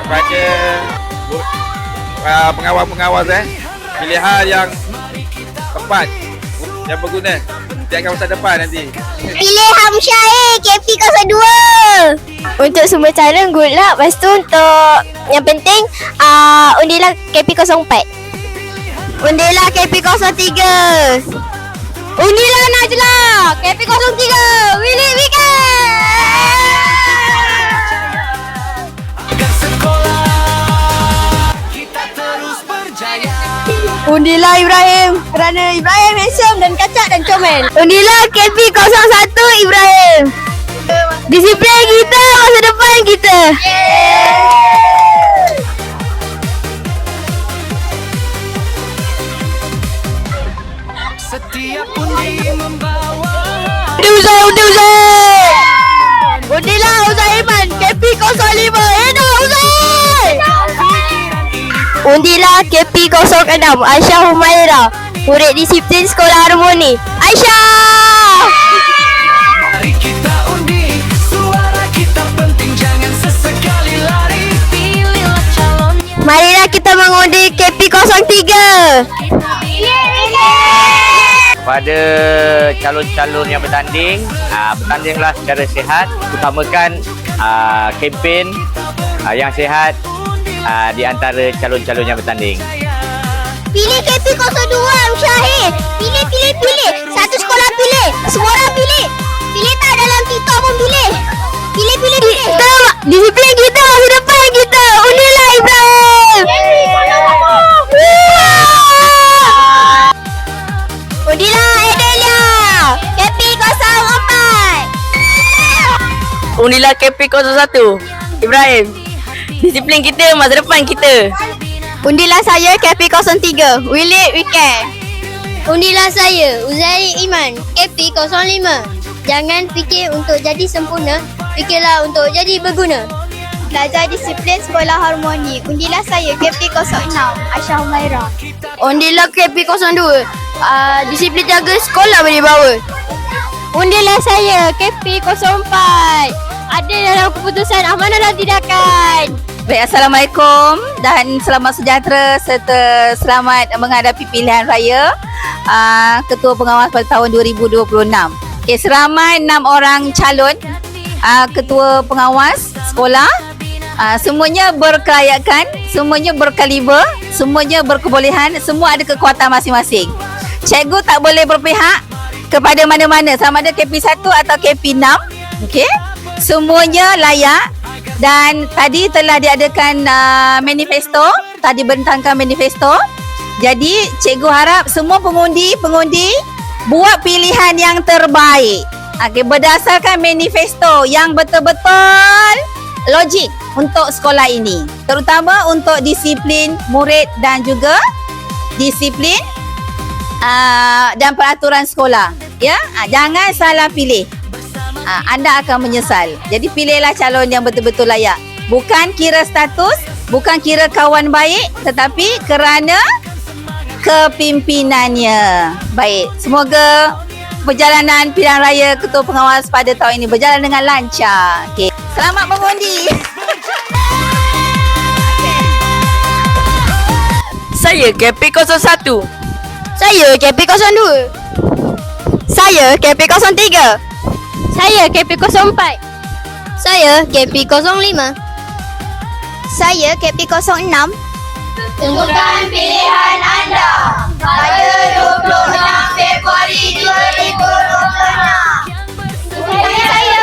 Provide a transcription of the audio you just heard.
kepada pengawas-pengawas pilihan yang tepat, yang berguna untuk masa depan nanti. Pilih Hamsyah KP02. Untuk semua calon good luck. Lepas tu untuk yang penting undilah KP04. Undilah KP03. Undilah Najlah KP03. Willy Weekend. Undilah Ibrahim kerana Ibrahim handsome dan kacak dan comel. Undilah KP01 Ibrahim. Disiplin kita, masa depan kita. Setiap undi membawa Undilah Uzaiman KP05. Edah Uzai. Undilah KP06 Aisyah Humaira, murid disiplin Sekolah Harmoni. Aisyah! Mari kita undi, suara kita penting, jangan sesekali lari. Pilihlah calonnya. Marilah kita mengundi KP03. Kepada calon-calon yang bertanding, bertandinglah secara sihat, utamakan kempen yang sihat di antara calon-calon yang bertanding. Pilih KP02 Syahir. Pilih. Satu sekolah pilih. Semua orang pilih. Pilih tak dalam TikTok pun pilih. Pilih. Disiplin kita, masa depan kita. Undilah Ibrahim. Undilah Adelia KP04. Undilah KP01 Ibrahim. Disiplin kita, masa depan kita. Undilah saya KP03 Willy Weekend. Undilah saya Uzairi Iman KP05. Jangan fikir untuk jadi sempurna, fikirlah untuk jadi berguna. Belajar disiplin Sekolah Harmoni. Undilah saya KP06 Aisyah Humaira. Undilah KP02 disiplin jaga sekolah berdibawa. Undilah saya KP04. Ada dalam keputusan amanah dan tindakan. Baik, Assalamualaikum dan selamat sejahtera serta selamat menghadapi pilihan raya Ketua Pengawas pada tahun 2026. Okay, seramai 6 orang calon Ketua Pengawas sekolah. Semuanya berkelayakan, semuanya berkaliber, semuanya berkebolehan, semua ada kekuatan masing-masing. Cikgu tak boleh berpihak kepada mana-mana, sama ada KP1 atau KP6. Okey, semuanya layak. Dan tadi telah diadakan manifesto, tadi bentangkan manifesto. Jadi cikgu harap semua pengundi buat pilihan yang terbaik. Okey, berdasarkan manifesto yang betul-betul logik untuk sekolah ini, terutama untuk disiplin murid dan juga disiplin dan peraturan sekolah. Ya, jangan salah pilih. Anda akan menyesal. Jadi pilihlah calon yang betul-betul layak. Bukan kira status, bukan kira kawan baik, tetapi kerana kepimpinannya. Baik, semoga perjalanan pilihan raya Ketua Pengawas pada tahun ini berjalan dengan lancar. Okey, selamat mengundi. Saya KP01. Saya KP02. Saya KP03. Saya KP04. Saya KP05. Saya KP06. Tentukan pilihan anda pada 26 Februari 2026. Saya.